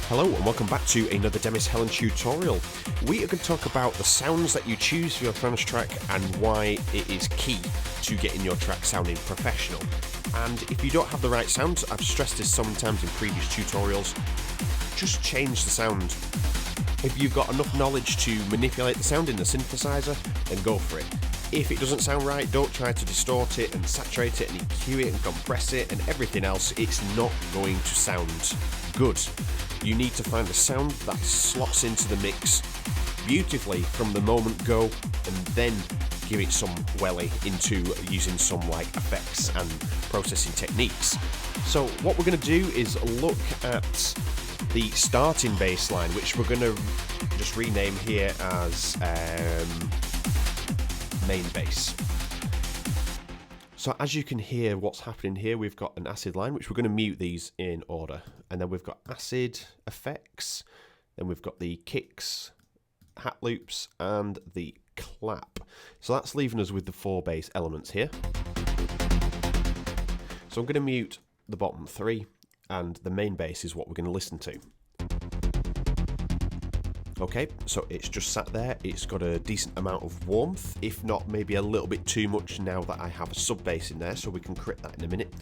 Hello and welcome back to another Demis Hellen tutorial. We are going to talk about the sounds that you choose for your trance track and why it is key to getting your track sounding professional. And if you don't have the right sound, I've stressed this so many times in previous tutorials, just change the sound. If you've got enough knowledge to manipulate the sound in the synthesizer, then go for it. If it doesn't sound right, don't try to distort it and saturate it and EQ it and compress it and everything else. It's not going to sound good. You need to find a sound that slots into the mix beautifully from the moment go, and then give it some welly into using some like effects and processing techniques. So what we're going to do is look at the starting bass line, which we're going to just rename here as main bass. So as you can hear what's happening here, we've got an acid line, which we're going to mute these in order. And then we've got acid effects, then we've got the kicks, hat loops, and the clap. So that's leaving us with the 4 bass elements here. So I'm going to mute the bottom 3, and the main bass is what we're going to listen to. Okay, so it's just sat there. It's got a decent amount of warmth, if not maybe a little bit too much now that I have a sub bass in there, so we can crit that in a minute.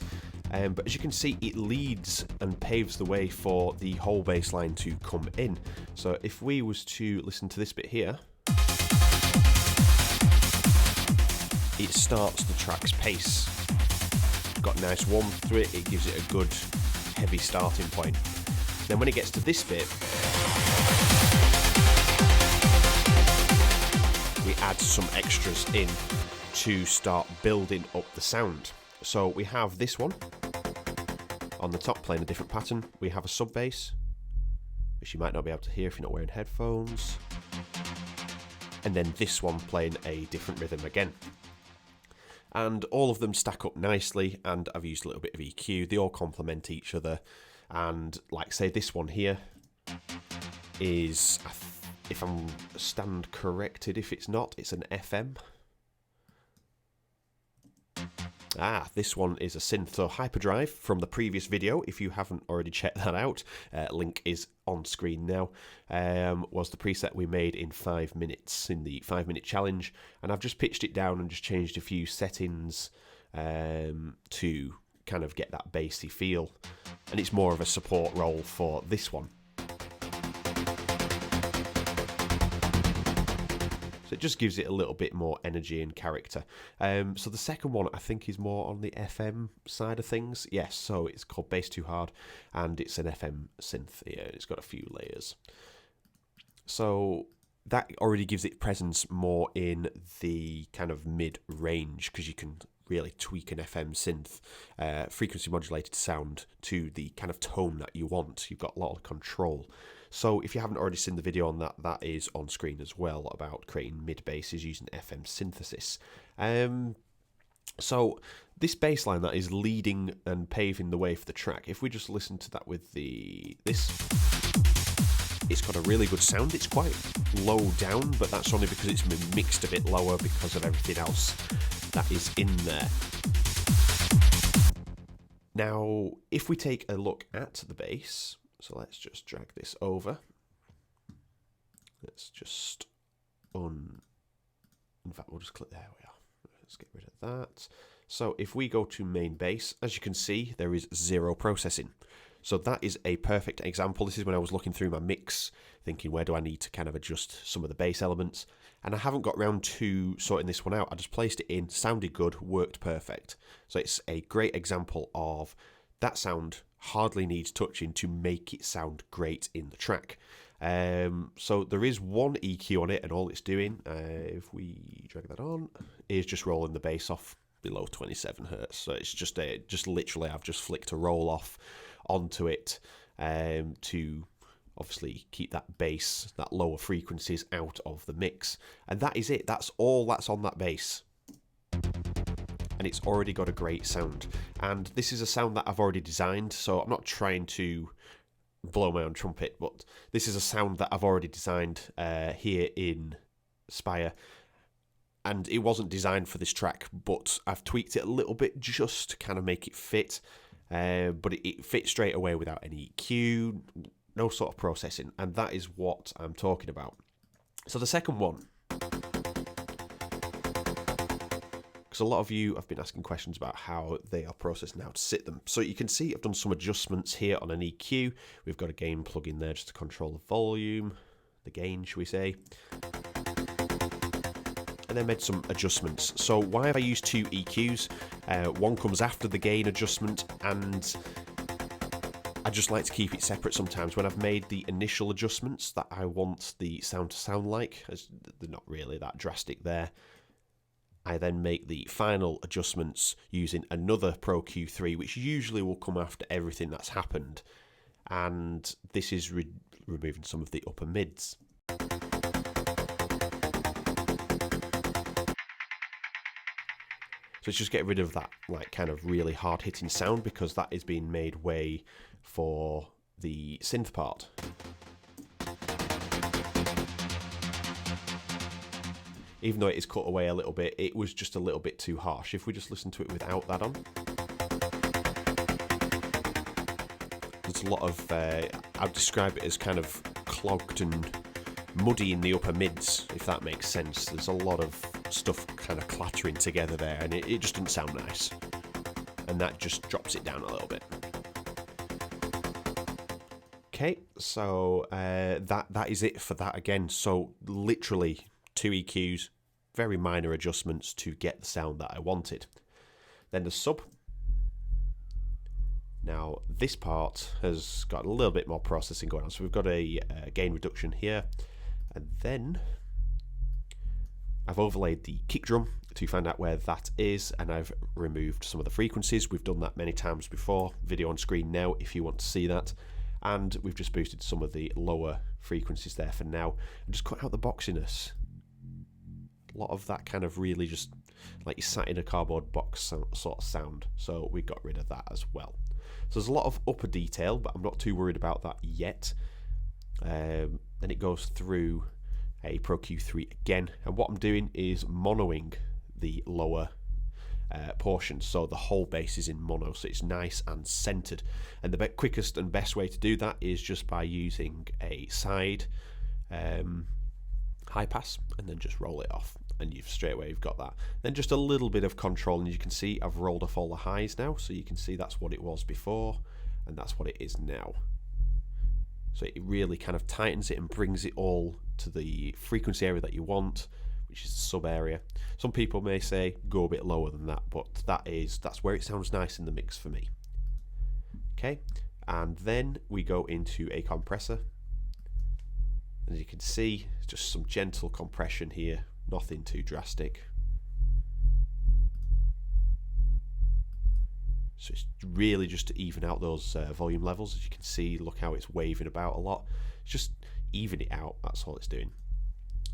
But as you can see, it leads and paves the way for the whole bass line to come in. So if we was to listen to this bit here, it starts the track's pace. Got nice warmth to it, it gives it a good heavy starting point. Then when it gets to this bit, we add some extras in to start building up the sound. So we have this one on the top playing a different pattern. We have a sub bass, which you might not be able to hear if you're not wearing headphones. And then this one playing a different rhythm again. And all of them stack up nicely, and I've used a little bit of EQ. They all complement each other. And like say this one here is, if I'm stand corrected, if it's not, it's an FM. This one is a synth, so Hyperdrive from the previous video. If you haven't already checked that out, link is on screen now. Was the preset we made in 5 minutes in the 5-minute challenge, and I've just pitched it down and just changed a few settings to kind of get that bassy feel, and it's more of a support role for this one. So it just gives it a little bit more energy and character. So the second one I think is more on the FM side of things. Yes, so it's called Bass Too Hard, and it's an FM synth. Yeah, it's got a few layers. So that already gives it presence more in the kind of mid-range, because you can really tweak an FM synth frequency modulated sound to the kind of tone that you want. You've got a lot of control. So if you haven't already seen the video on that, that is on screen as well, about creating mid basses using FM synthesis. So this bass line that is leading and paving the way for the track, if we just listen to that with this, it's got a really good sound. It's quite low down, but that's only because it's been mixed a bit lower because of everything else that is in there. Now, if we take a look at the bass, so let's just drag this over. Let's just in fact, we'll just click, there we are. Let's get rid of that. So if we go to main bass, as you can see, there is 0 processing. So that is a perfect example. This is when I was looking through my mix, thinking where do I need to kind of adjust some of the bass elements. And I haven't got round to sorting this one out. I just placed it in, sounded good, worked perfect. So it's a great example of that sound hardly needs touching to make it sound great in the track. So there is one EQ on it, and all it's doing, if we drag that on, is just rolling the bass off below 27 hertz. So it's just literally I've just flicked a roll off onto it to obviously keep that bass, that lower frequencies out of the mix. And that is it. That's all that's on that bass. And it's already got a great sound. And this is a sound that I've already designed, so I'm not trying to blow my own trumpet, but this is a sound that I've already designed here in Spire. And it wasn't designed for this track, but I've tweaked it a little bit just to kind of make it fit. But it fit straight away without any EQ, no sort of processing, and that is what I'm talking about. So the second one, because a lot of you have been asking questions about how they are processed and how to sit them. So you can see I've done some adjustments here on an EQ. We've got a gain plug in there just to control the volume, the gain, should we say. And then made some adjustments. So why have I used two EQs? One comes after the gain adjustment, and I just like to keep it separate sometimes. When I've made the initial adjustments that I want the sound to sound like, as they're not really that drastic there, I then make the final adjustments using another Pro Q3, which usually will come after everything that's happened. And this is removing some of the upper mids. So it's just getting rid of that like kind of really hard hitting sound, because that is being made way for the synth part. Even though it is cut away a little bit, it was just a little bit too harsh. If we just listen to it without that on, there's a lot of, I'd describe it as kind of clogged and muddy in the upper mids, if that makes sense. There's a lot of stuff kind of clattering together there, and it just doesn't sound nice. And that just drops it down a little bit. Okay, so that is it for that again. So literally two EQs, very minor adjustments to get the sound that I wanted. Then the sub. Now this part has got a little bit more processing going on. So we've got a gain reduction here, and then I've overlaid the kick drum to find out where that is, and I've removed some of the frequencies. We've done that many times before. Video on screen now if you want to see that. And we've just boosted some of the lower frequencies there for now, and just cut out the boxiness. A lot of that kind of really just like you sat in a cardboard box sort of sound. So we got rid of that as well. So there's a lot of upper detail, but I'm not too worried about that yet. Then it goes through a Pro Q3 again, and what I'm doing is monoing the lower portion, so the whole bass is in mono, so it's nice and centered. And the quickest and best way to do that is just by using a side high pass and then just roll it off, and you've straight away you've got that. Then just a little bit of control, and you can see I've rolled off all the highs now, so you can see that's what it was before and that's what it is now. So it really kind of tightens it and brings it all to the frequency area that you want, which is the sub area. Some people may say go a bit lower than that, but that's where it sounds nice in the mix for me. Okay, and then we go into a compressor. As you can see, just some gentle compression here, nothing too drastic. So it's really just to even out those volume levels. As you can see, look how it's waving about a lot. It's just even it out, that's all it's doing.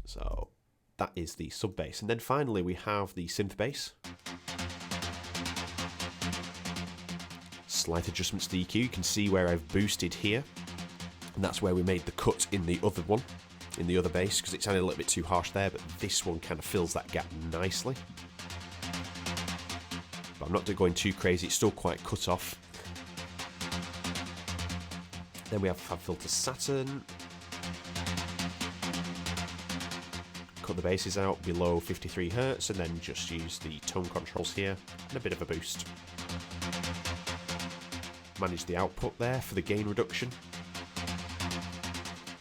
So that is the sub bass. And then finally we have the synth bass. Slight adjustments to the EQ. You can see where I've boosted here. And that's where we made the cut in the other one, in the other bass, because it sounded a little bit too harsh there, but this one kind of fills that gap nicely. But I'm not going too crazy, it's still quite cut off. Then we have Fab Filter Saturn. Cut the basses out below 53 Hz, and then just use the tone controls here and a bit of a boost. Manage the output there for the gain reduction.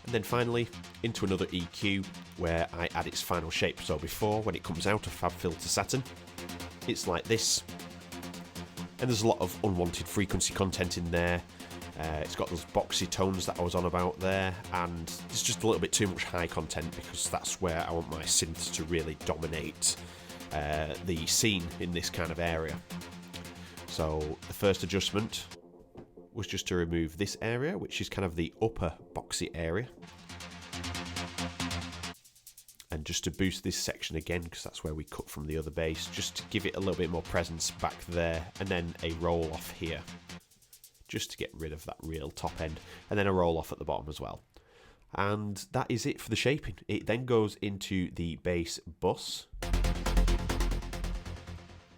And then finally into another EQ where I add its final shape. So before, when it comes out of Fab Filter Saturn, it's like this. And there's a lot of unwanted frequency content in there. It's got those boxy tones that I was on about there, and there's just a little bit too much high content, because that's where I want my synths to really dominate the scene in this kind of area. So the first adjustment was just to remove this area, which is kind of the upper boxy area, and just to boost this section again, because that's where we cut from the other bass, just to give it a little bit more presence back there, and then a roll off here, just to get rid of that real top end, and then a roll off at the bottom as well. And that is it for the shaping. It then goes into the bass bus,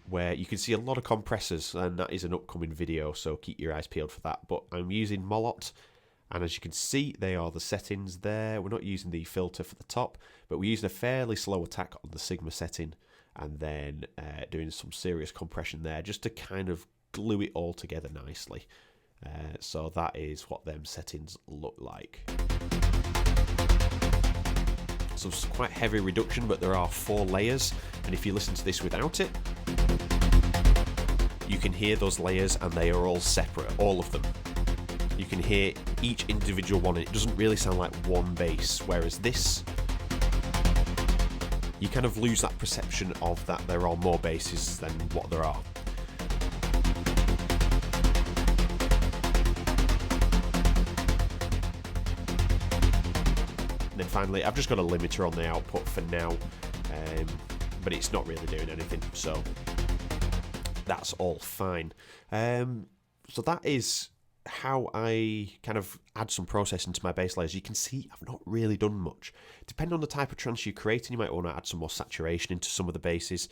where you can see a lot of compressors, and that is an upcoming video, so keep your eyes peeled for that. But I'm using Molot, And as you can see, they are the settings there. We're not using the filter for the top, but we're using a fairly slow attack on the Sigma setting, and then doing some serious compression there just to kind of glue it all together nicely. So that is what them settings look like. So it's quite heavy reduction, but there are 4 layers, and if you listen to this without it, you can hear those layers and they are all separate, all of them. You can hear each individual one, and it doesn't really sound like one bass, whereas this, you kind of lose that perception of that there are more basses than what there are. And then finally, I've just got a limiter on the output for now, but it's not really doing anything, so that's all fine. So that is how I kind of add some processing to my bass layers. You can see I've not really done much. Depending on the type of trance you're creating, you might want to add some more saturation into some of the basses.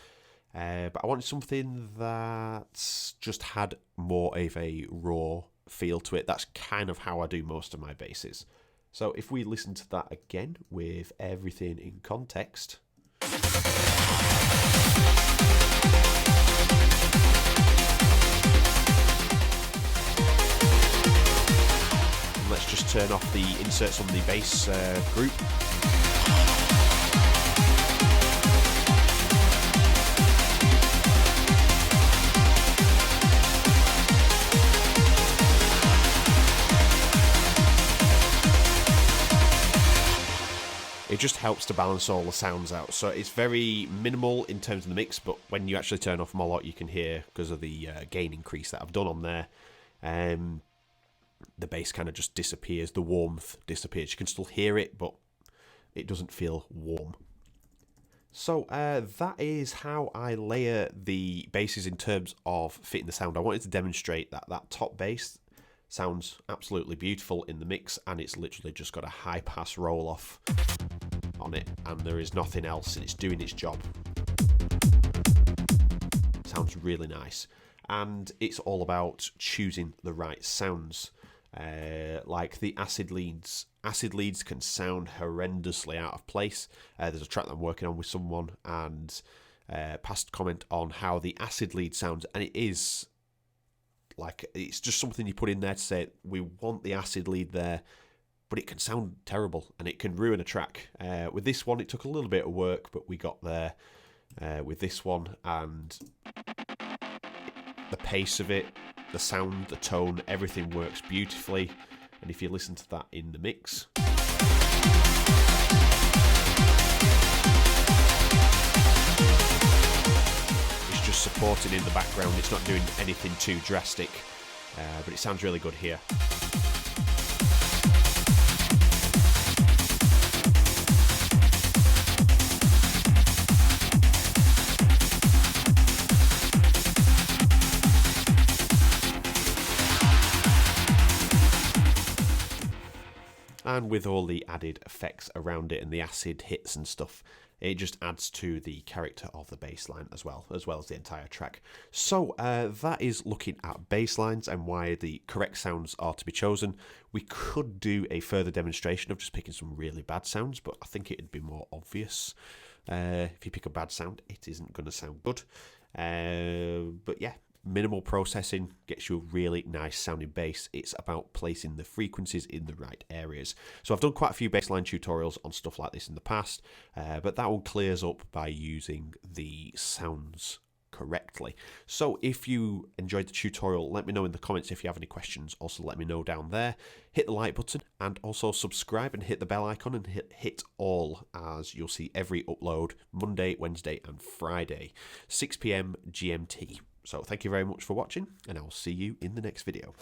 But I wanted something that just had more of a raw feel to it. That's kind of how I do most of my basses. So if we listen to that again with everything in context. Let's just turn off the inserts on the bass group. It just helps to balance all the sounds out. So it's very minimal in terms of the mix, but when you actually turn off Molot, you can hear, because of the gain increase that I've done on there, the bass kind of just disappears, the warmth disappears. You can still hear it, but it doesn't feel warm. So that is how I layer the basses in terms of fitting the sound. I wanted to demonstrate that that top bass sounds absolutely beautiful in the mix, and it's literally just got a high pass roll off on it, and there is nothing else, and it's doing its job. Sounds really nice, and it's all about choosing the right sounds. Like the acid leads. Acid leads can sound horrendously out of place. There's a track that I'm working on with someone, and past comment on how the acid lead sounds, and it is like, it's just something you put in there to say we want the acid lead there, but it can sound terrible and it can ruin a track. With this one, it took a little bit of work, but we got there with this one, and the pace of it, the sound, the tone, everything works beautifully. And if you listen to that in the mix, it's just supporting in the background. It's not doing anything too drastic, but it sounds really good here. And with all the added effects around it and the acid hits and stuff, it just adds to the character of the bass line as well as the entire track. So that is looking at bass lines and why the correct sounds are to be chosen. We could do a further demonstration of just picking some really bad sounds, but I think it'd be more obvious. If you pick a bad sound, it isn't going to sound good. But yeah. Minimal processing gets you a really nice sounding bass. It's about placing the frequencies in the right areas. So I've done quite a few bassline tutorials on stuff like this in the past, but that one clears up by using the sounds correctly. So if you enjoyed the tutorial, let me know in the comments if you have any questions. Also let me know down there. Hit the like button and also subscribe and hit the bell icon and hit all, as you'll see every upload Monday, Wednesday and Friday, 6 PM GMT. So thank you very much for watching, and I'll see you in the next video.